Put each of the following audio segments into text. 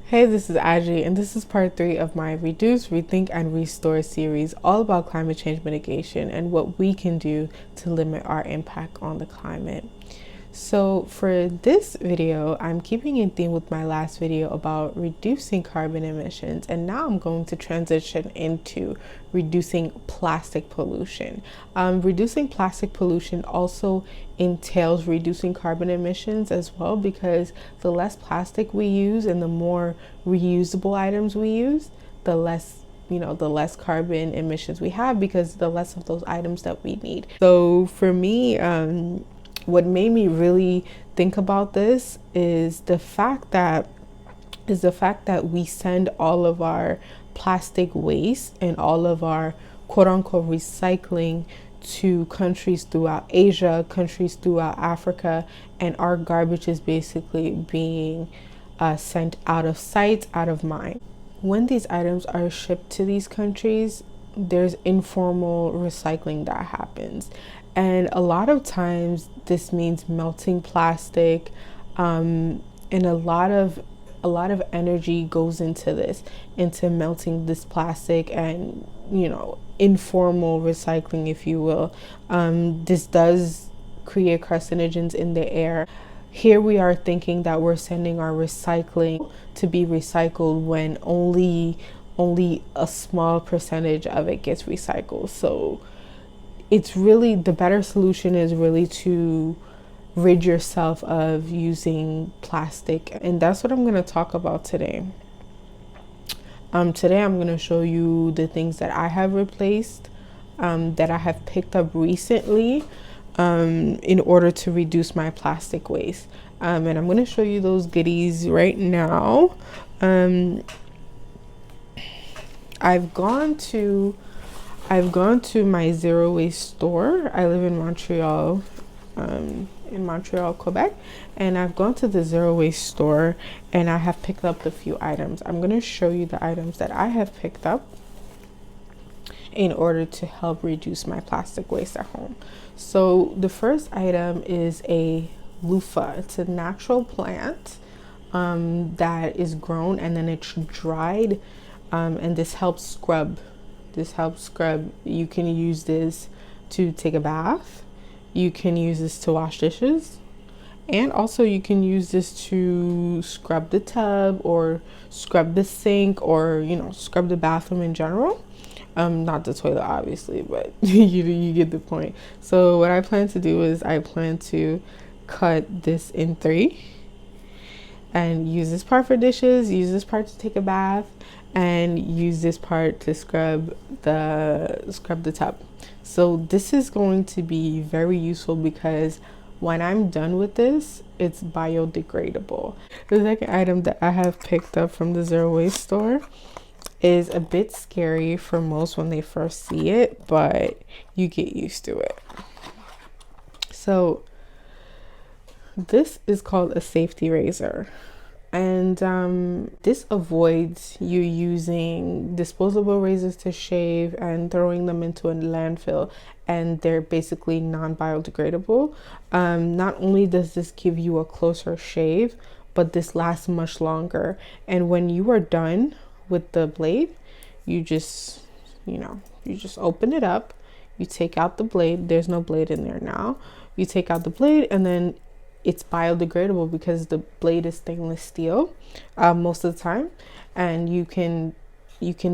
Hey, this is Aji, and this is part 3 of my Reduce, Rethink, and Restore series, all about climate change mitigation and what we can do to limit our impact on the climate. So for this video, I'm keeping in theme with my last video about reducing carbon emissions, and now I'm going to transition into reducing plastic pollution. Reducing plastic pollution also entails reducing carbon emissions as well, because the less plastic we use and the more reusable items we use, the less carbon emissions we have, because the less of those items that we need. So for me, what made me really think about this is the fact that we send all of our plastic waste and all of our quote unquote recycling to countries throughout Asia, countries throughout Africa, and our garbage is basically being sent out of sight, out of mind. When these items are shipped to these countries, there's informal recycling that happens. And a lot of times this means melting plastic, and a lot of energy goes into melting this plastic, and informal recycling, if you will. This does create carcinogens in the air. Here we are thinking that we're sending our recycling to be recycled when only a small percentage of it gets recycled. So it's really, the better solution is really to rid yourself of using plastic, and that's what I'm going to talk about today. Today I'm going to show you the things that I have replaced, that I have picked up recently, in order to reduce my plastic waste, and I'm going to show you those goodies right now. I've gone to my zero waste store. I live in Montreal, Quebec, and I've gone to the zero waste store and I have picked up a few items. I'm going to show you the items that I have picked up in order to help reduce my plastic waste at home. So the first item is a loofah. It's a natural plant that is grown and then it's dried, and this helps scrub. You can use this to take a bath. You can use this to wash dishes. And also you can use this to scrub the tub or scrub the sink, or, scrub the bathroom in general. Not the toilet, obviously, but you get the point. So what I plan to do is I plan to cut this in 3 and use this part for dishes, use this part to take a bath, and use this part to scrub the tub. So this is going to be very useful because when I'm done with this, it's biodegradable. The second item that I have picked up from the zero waste store is a bit scary for most when they first see it, but you get used to it. So this is called a safety razor, and this avoids you using disposable razors to shave and throwing them into a landfill, and they're basically non-biodegradable. Not only does this give you a closer shave, but this lasts much longer, and when you are done with the blade, you just open it up, you take out the blade. There's no blade in there now. You take out the blade, and then it's biodegradable because the blade is stainless steel most of the time, and you can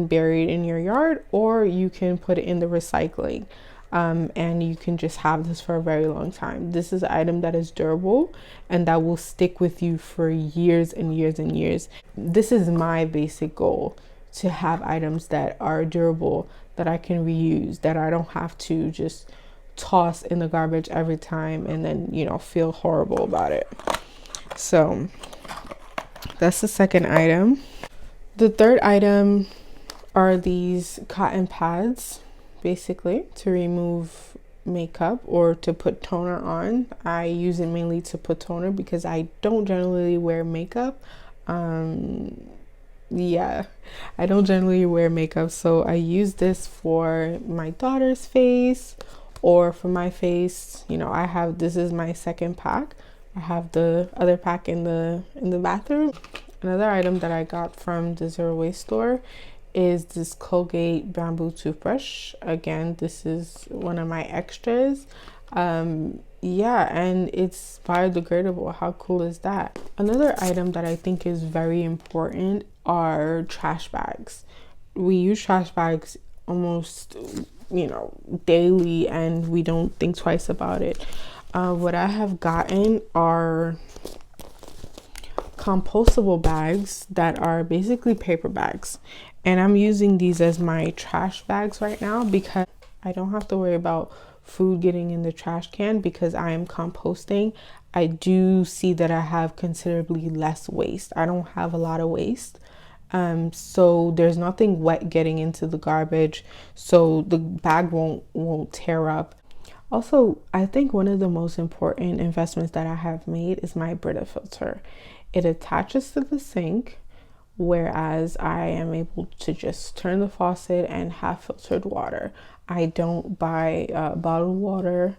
bury it in your yard, or you can put it in the recycling, and you can just have this for a very long time. This is an item that is durable and that will stick with you for years and years and years. This is my basic goal, to have items that are durable, that I can reuse, that I don't have to just toss in the garbage every time and then feel horrible about it. So that's the second item. The third item are these cotton pads, basically to remove makeup or to put toner on. I use it mainly to put toner because I don't generally wear makeup. I don't generally wear makeup, so I use this for my daughter's face or for my face. This is my second pack, I have the other pack in the bathroom. Another item that I got from the Zero Waste store is this Colgate bamboo toothbrush. Again, this is one of my extras. Yeah, and it's biodegradable. How cool is that? Another item that I think is very important are trash bags. We use trash bags almost, daily, and we don't think twice about it. What I have gotten are compostable bags that are basically paper bags, and I'm using these as my trash bags right now because I don't have to worry about food getting in the trash can because I am composting. I do see that I have considerably less waste. I don't have a lot of waste. So there's nothing wet getting into the garbage, so the bag won't tear up. Also, I think one of the most important investments that I have made is my Brita filter. It attaches to the sink, whereas I am able to just turn the faucet and have filtered water. I don't buy bottled water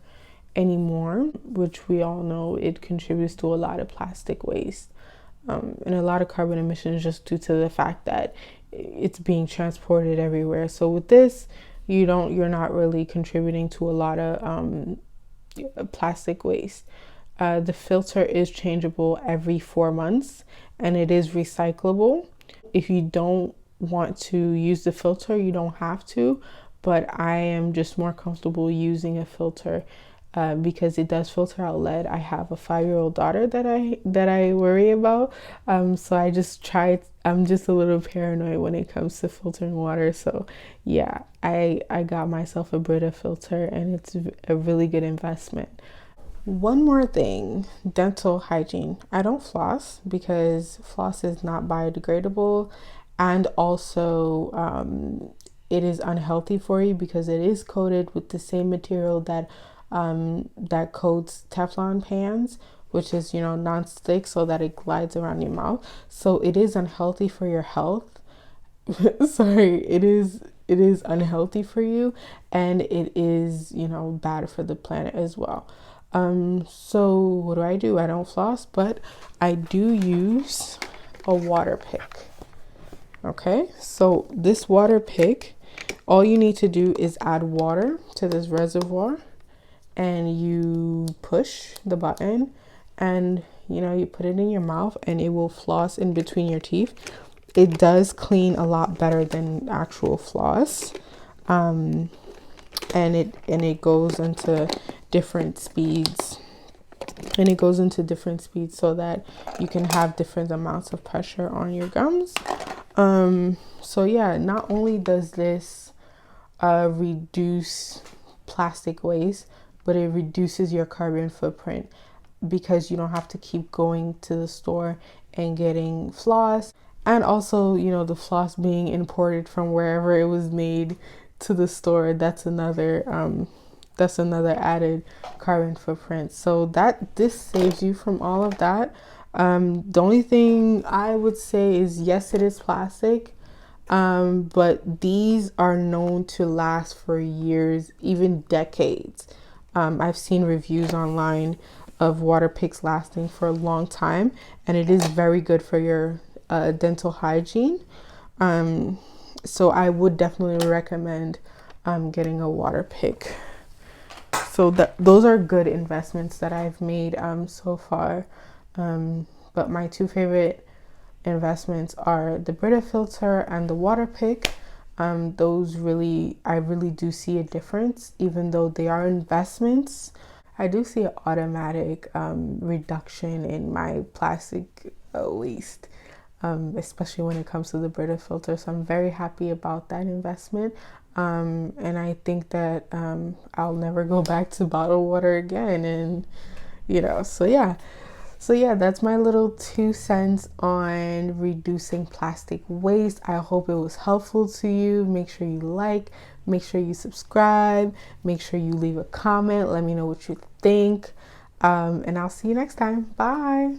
anymore, which we all know it contributes to a lot of plastic waste. And a lot of carbon emissions just due to the fact that it's being transported everywhere. So with this, you're not really contributing to a lot of plastic waste. The filter is changeable every 4 months, and it is recyclable. If you don't want to use the filter, you don't have to, but I am just more comfortable using a filter because it does filter out lead. I have a 5-year-old daughter that I worry about, so I just try. I'm just a little paranoid when it comes to filtering water. So yeah, I got myself a Brita filter, and it's a really good investment. One more thing, dental hygiene. I don't floss because floss is not biodegradable, and also it is unhealthy for you because it is coated with the same material that coats Teflon pans, which is non-stick, so that it glides around your mouth. So it is unhealthy for your health. Sorry, it is unhealthy for you, and it is bad for the planet as well. So what do? I don't floss, but I do use a water pick. Okay, so this water pick, all you need to do is add water to this reservoir, and you push the button, and you put it in your mouth, and it will floss in between your teeth. It does clean a lot better than actual floss. And it goes into different speeds, so that you can have different amounts of pressure on your gums. So yeah, not only does this reduce plastic waste, but it reduces your carbon footprint because you don't have to keep going to the store and getting floss, and also the floss being imported from wherever it was made to the store. That's another added carbon footprint. So this saves you from all of that. The only thing I would say is, yes, it is plastic, but these are known to last for years, even decades. I've seen reviews online of water picks lasting for a long time, and it is very good for your dental hygiene. So I would definitely recommend getting a water pick. So those are good investments that I've made so far. But my two favorite investments are the Brita filter and the water pick. I really do see a difference, even though they are investments. I do see an automatic reduction in my plastic waste, especially when it comes to the Brita filter. So I'm very happy about that investment. And I think that I'll never go back to bottled water again. And so yeah, that's my little 2 cents on reducing plastic waste. I hope it was helpful to you. Make sure you make sure you subscribe, make sure you leave a comment. Let me know what you think. And I'll see you next time. Bye.